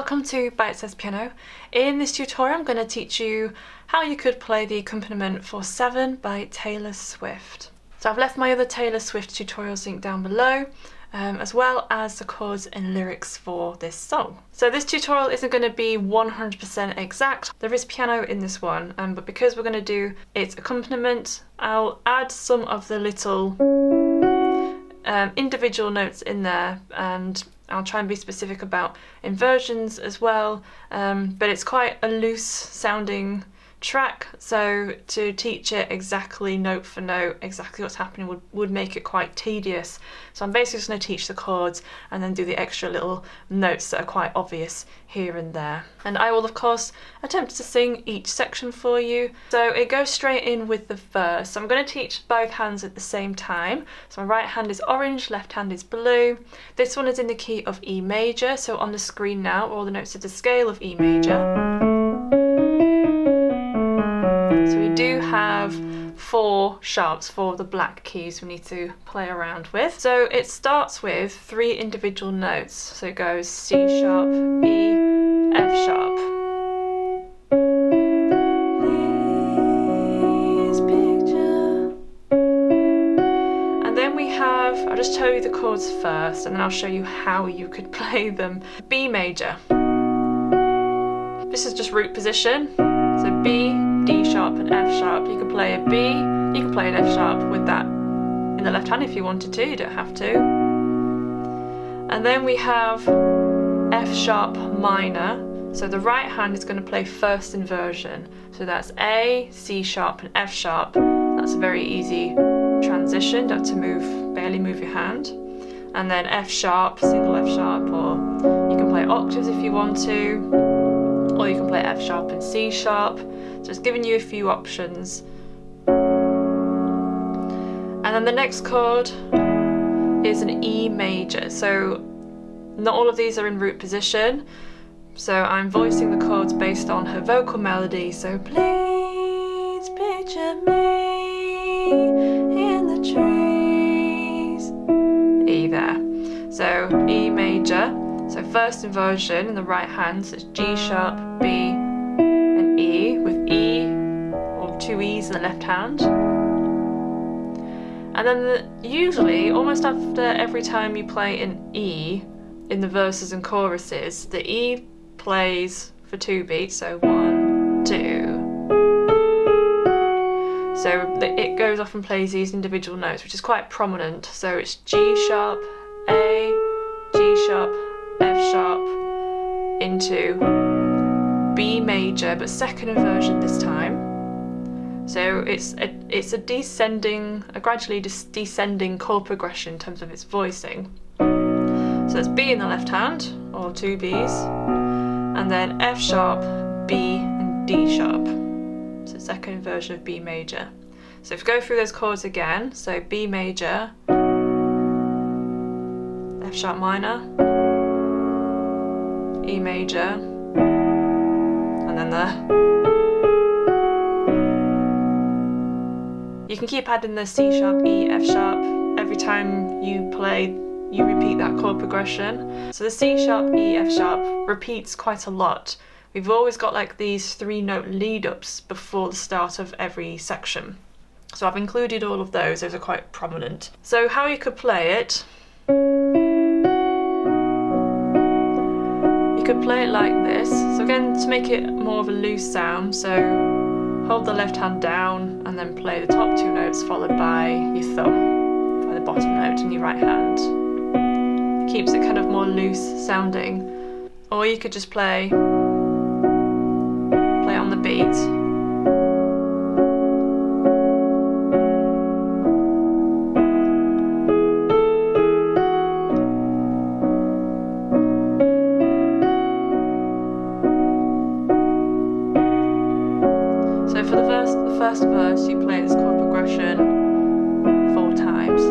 welcome to Bitesize Piano. In this tutorial I'm going to teach you how you could play the accompaniment for 7 by Taylor Swift. So I've left my other Taylor Swift tutorials linked down below, as well as the chords and lyrics for this song. So this tutorial isn't going to be 100% exact. There is piano in this one, but because we're going to do its accompaniment, I'll add some of the little individual notes in there, and I'll try and be specific about inversions as well, but it's quite a loose sounding track, so to teach it exactly note for note, exactly what's happening would make it quite tedious. So I'm basically just going to teach the chords and then do the extra little notes that are quite obvious here and there. And I will of course attempt to sing each section for you. So it goes straight in with the verse. So I'm going to teach both hands at the same time. So my right hand is orange, left hand is blue. This one is in the key of E major, so on the screen now all the notes are the scale of E major. So we do have 4 sharps for the black keys we need to play around with. So it starts with 3 individual notes. So it goes C sharp, E, F sharp. Please picture. And then we have, I'll just tell you the chords first and then I'll show you how you could play them. B major. This is just root position. So B, D sharp and F sharp. You can play a B, you can play an F sharp with that in the left hand if you wanted to, you don't have to. And then we have F sharp minor. So the right hand is going to play first inversion. So that's A, C sharp and F sharp. That's a very easy transition, don't have to barely move your hand. And then F sharp, single F sharp, or you can play octaves if you want to. Or you can play F sharp and C sharp. So it's giving you a few options. And then the next chord is an E major. So not all of these are in root position. So I'm voicing the chords based on her vocal melody. So please picture me in the trees. E there. So E major. So first inversion in the right hand, so it's G sharp, B, and E, with E, or 2 E's in the left hand. And then usually, almost after every time you play an E in the verses and choruses, the E plays for 2 beats, so 1, 2. So it goes off and plays these individual notes, which is quite prominent. So it's G sharp, A, G sharp, F sharp into B major, but second inversion this time. So it's a gradually descending chord progression in terms of its voicing. So it's B in the left hand, or 2 Bs, and then F sharp, B, and D sharp. So second inversion of B major. So if we go through those chords again, so B major, F sharp minor, E major, and then you can keep adding the C sharp, E, F sharp. Every time you play, you repeat that chord progression. So the C sharp, E, F sharp repeats quite a lot. We've always got like these 3-note lead-ups before the start of every section. So I've included all of those are quite prominent. So how you could play it, you could play it like this. So again, to make it more of a loose sound, so hold the left hand down and then play the top 2 notes followed by your thumb, by the bottom note in your right hand. Keeps it kind of more loose sounding. Or you could just play on the beat. So for the first verse, you play this chord progression 4 times.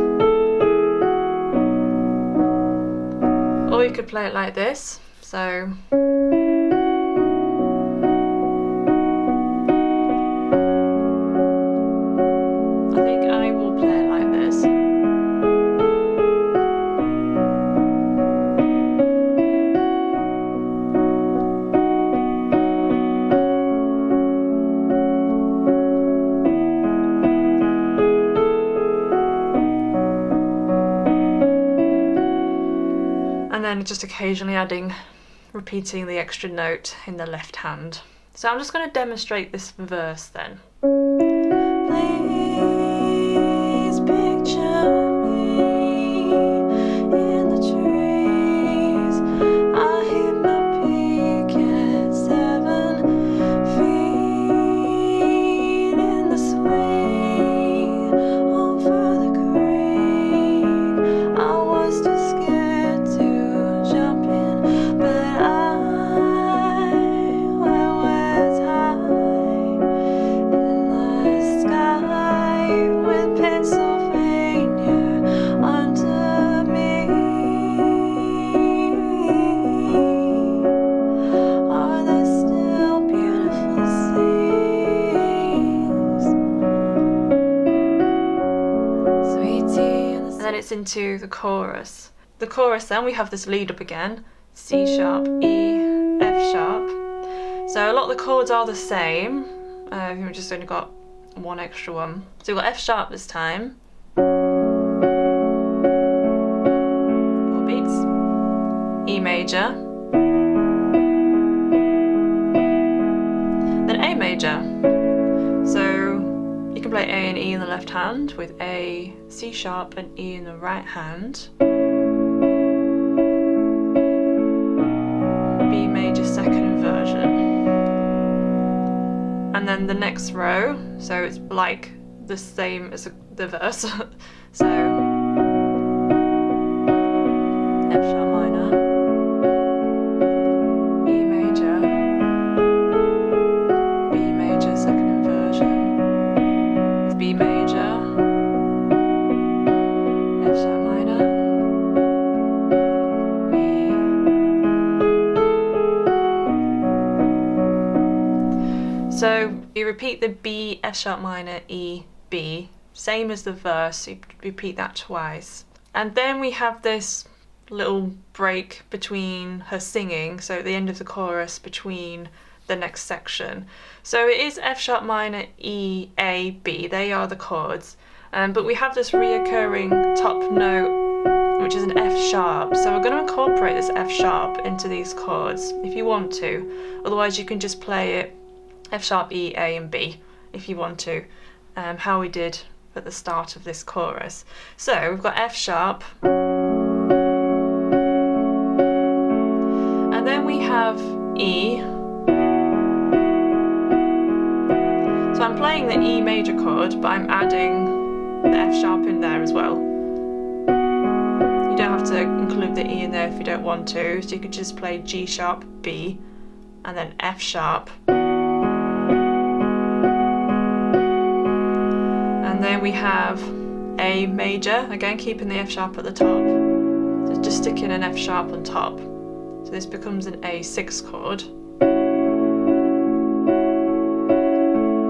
Or you could play it like this. So I think I will play it like this. and then just occasionally repeating the extra note in the left hand. So I'm just going to demonstrate this verse then. Please picture me in the trees. I hit my peak at 7 feet in the swing over the creek. I was too scared to jump in, but went high in the sky with Pennsylvania under me. Are there still beautiful things? Sweet tea and then it's into the chorus. The chorus then, we have this lead up again, C sharp, E, F sharp. So a lot of the chords are the same, we've just only got one extra one. So we've got F sharp this time, 4 beats, E major, then A major. So you can play A and E in the left hand with A, C sharp and E in the right hand. B major second inversion. And then the next row, so it's like the same as the verse. So F sharp minor, E major, B major second inversion, B major, F sharp minor, E. So you repeat the B, F sharp minor, E, B, same as the verse, you repeat that twice. And then we have this little break between her singing, so at the end of the chorus between the next section. So it is F sharp minor, E, A, B, they are the chords, but we have this reoccurring top note, which is an F sharp. So we're going to incorporate this F sharp into these chords if you want to, otherwise you can just play it F sharp, E, A and B if you want to, how we did at the start of this chorus. So we've got F sharp, and then we have E. So I'm playing the E major chord, but I'm adding the F sharp in there as well. You don't have to include the E in there if you don't want to, so you could just play G sharp, B, and then F sharp. And then we have A major, again keeping the F sharp at the top, so just sticking an F sharp on top. So this becomes an A6 chord.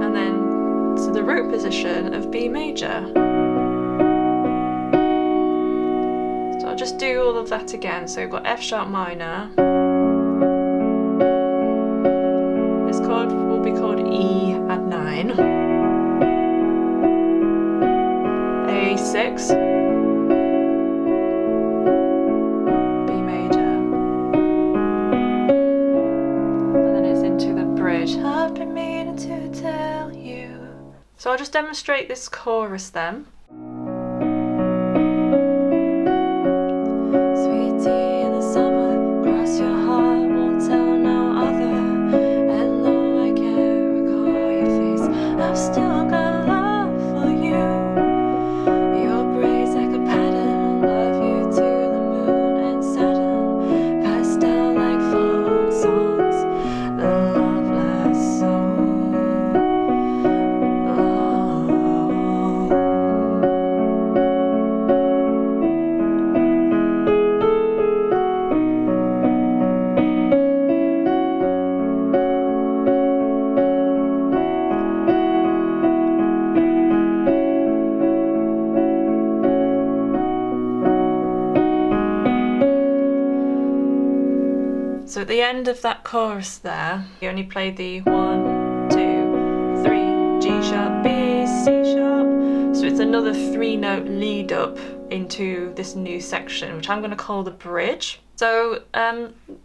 And then to the root position of B major. So I'll just do all of that again. So we've got F sharp minor. This chord will be called E at 9. A6, B major, and then it's into the bridge. I've been meaning to tell you. So I'll just demonstrate this chorus then. Sweet tea in the summer, cross your heart, won't tell no other. And though I can't recall your face, I've still got love for you. So at the end of that chorus there, you only play the 1, 2, 3, G sharp, B, C sharp, So it's another 3-note lead up into this new section, which I'm going to call the bridge. So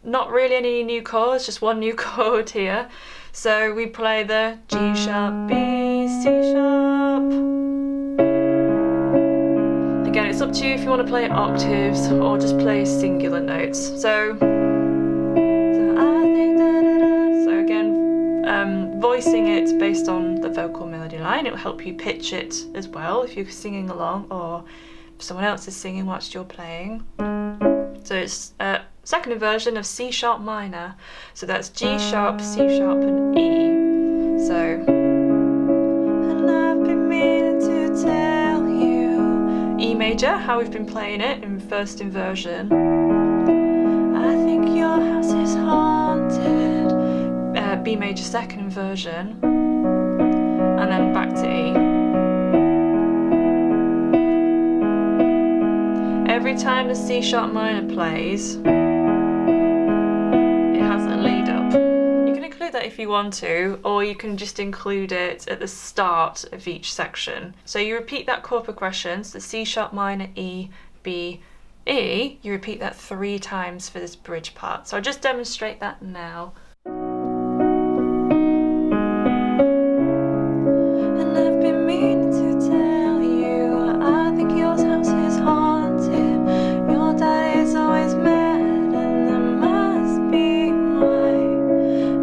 not really any new chords, just one new chord here. So we play the G sharp, B, C sharp. Again, it's up to you if you want to play octaves or just play singular notes. So I think da da da. So again, voicing it based on the vocal melody line, it will help you pitch it as well if you're singing along or if someone else is singing whilst you're playing. So it's a second inversion of C sharp minor. So that's G sharp, C sharp and E. So, and I've been meaning to tell you, E major, how we've been playing it in first inversion. I think your house is haunted. B major second inversion. And then back to E. Every time the C sharp minor plays, it has a lead up. You can include that if you want to, or you can just include it at the start of each section. So you repeat that chord progression, so the C sharp minor, E, B, E, you repeat that 3 times for this bridge part. So I'll just demonstrate that now. And I've been meaning to tell you, I think your house is haunted. Your dad is always mad, and there must be why.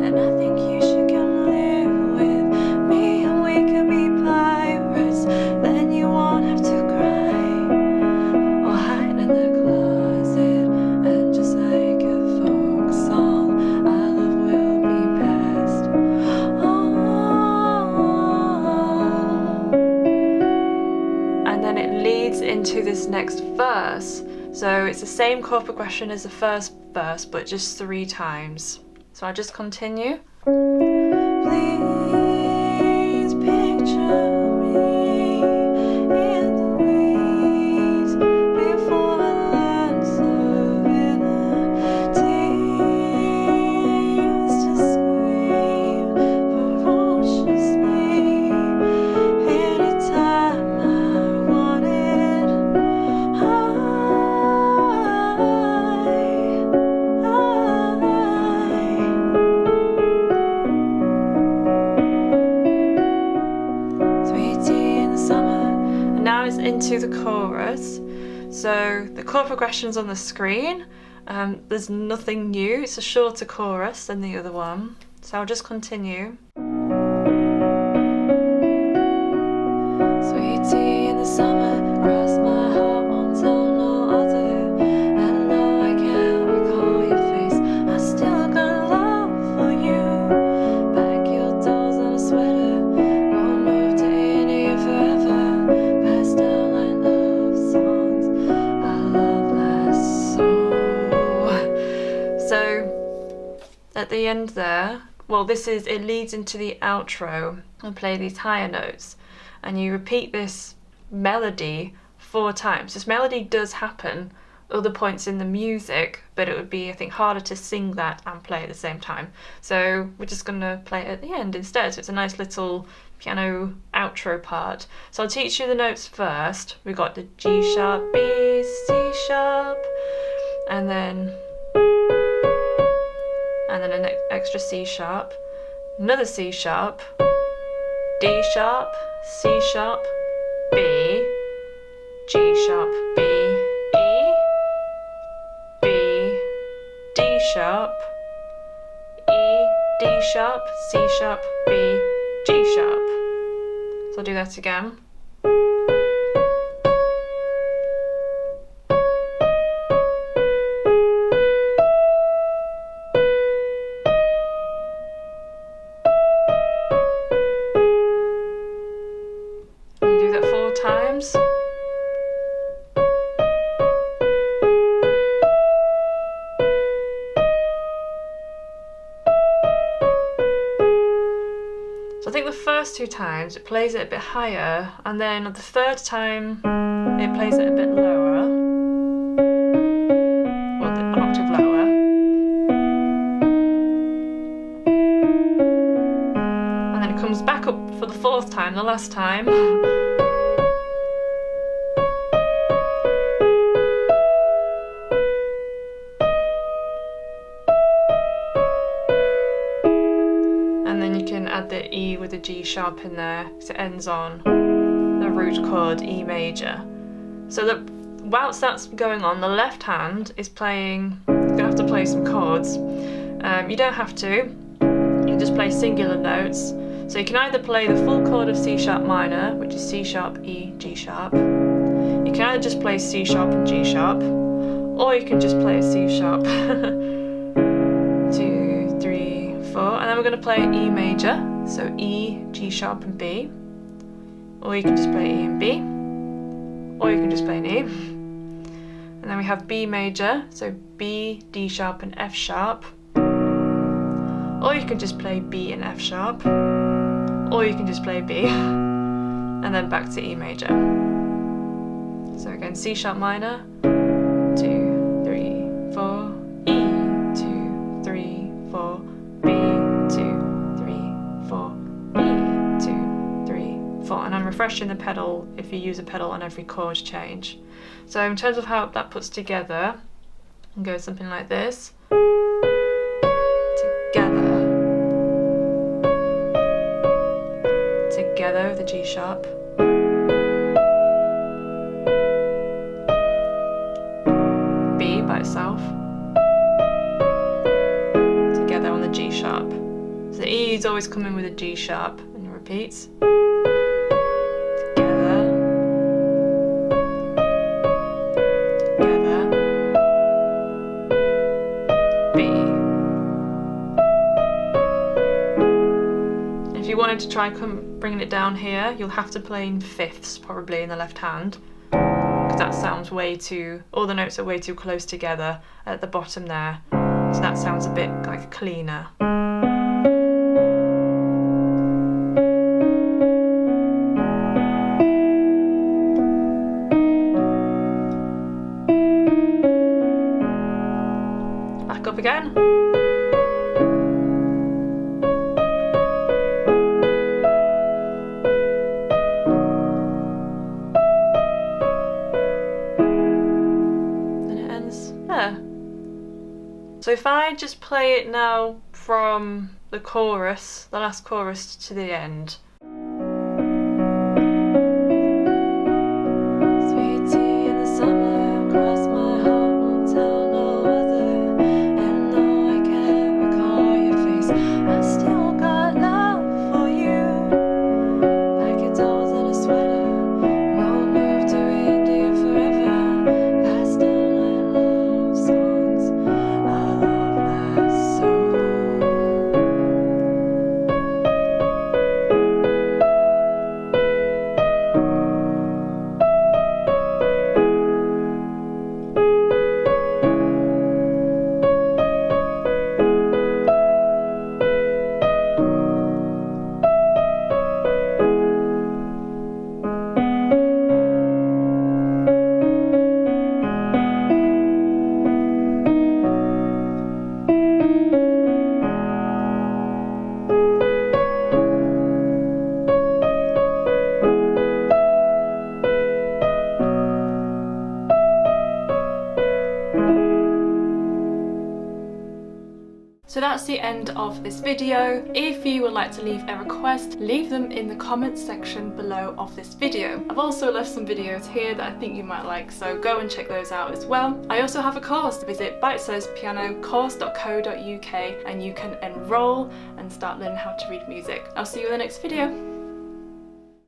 And I think you should come live with me, and we can be pirates. Then you won't have to cry or hide in the closet. And just like a folk song, our love will be past. And then it leads into this next verse. So it's the same chord progression as the first verse, but just 3 times. So I'll just continue. Please picture me in the weeds before I learn serenity. Used to scream ferociously anytime I wanted. Into the chorus. So the chord progression's on the screen. There's nothing new. It's a shorter chorus than the other one. So I'll just continue. Sweet tea in the summer, cross my heart, won't tell no other. And though I can't recall your face, I still got love for you. Pack your dolls and a sweater, we'll move to India forever. Passed down like love songs, I love last so. So at the end there, well, it leads into the outro and play these higher notes. And you repeat this melody 4 times. This melody does happen other points in the music, but it would be, I think, harder to sing that and play at the same time. So we're just going to play it at the end instead. So it's a nice little piano outro part. So I'll teach you the notes first. We've got the G sharp, B, C sharp, and then an extra C sharp, another C sharp, D sharp, C sharp, B, G sharp, B, E, B, D sharp, E, D sharp, C sharp, B, G sharp. So I'll do that again. So I think the first 2 times it plays it a bit higher, and then the third time it plays it a bit lower, or an octave lower. And then it comes back up for the 4th time, the last time. sharp in there because it ends on the root chord E major. So that whilst that's going on, the left hand is playing, you're going to have to play some chords. You don't have to, you can just play singular notes. So you can either play the full chord of C sharp minor, which is C sharp, E, G sharp. You can either just play C sharp and G sharp, or you can just play a C sharp. 2, 3, 4, and then we're going to play E major, so E, G sharp and B. Or you can just play E and B, or you can just play an E. And then we have B major, so B, D sharp and F sharp. Or you can just play B and F sharp, or you can just play B, and then back to E major. So again, C sharp minor, 2, 3, 4, E, 2, 3, 4, B, 2, 3, 4, E, 2, 3, 4. And I'm refreshing the pedal if you use a pedal on every chord change. So in terms of how that puts together, it goes something like this. Together, the G sharp. B by itself. Together on the G sharp. So the E is always coming with a G sharp, and it repeats. Together. Together. B. If you wanted to try bringing it down here, you'll have to play in fifths probably in the left hand, because that sounds way too, all the notes are way too close together at the bottom there, so that sounds a bit like cleaner. Back up again. So if I just play it now from the chorus, the last chorus to the end. Sweet tea in the summer, across my heart will tell no other. And though I can't recall your face, I still got love for you. Like a dolls in a sweater, we'll move to India forever. Pass down my love songs. So that's the end of this video. If you would like to leave a request, leave them in the comments section below of this video. I've also left some videos here that I think you might like, so go and check those out as well. I also have a course. Visit bitesizepianocourse.co.uk and you can enroll and start learning how to read music. I'll see you in the next video.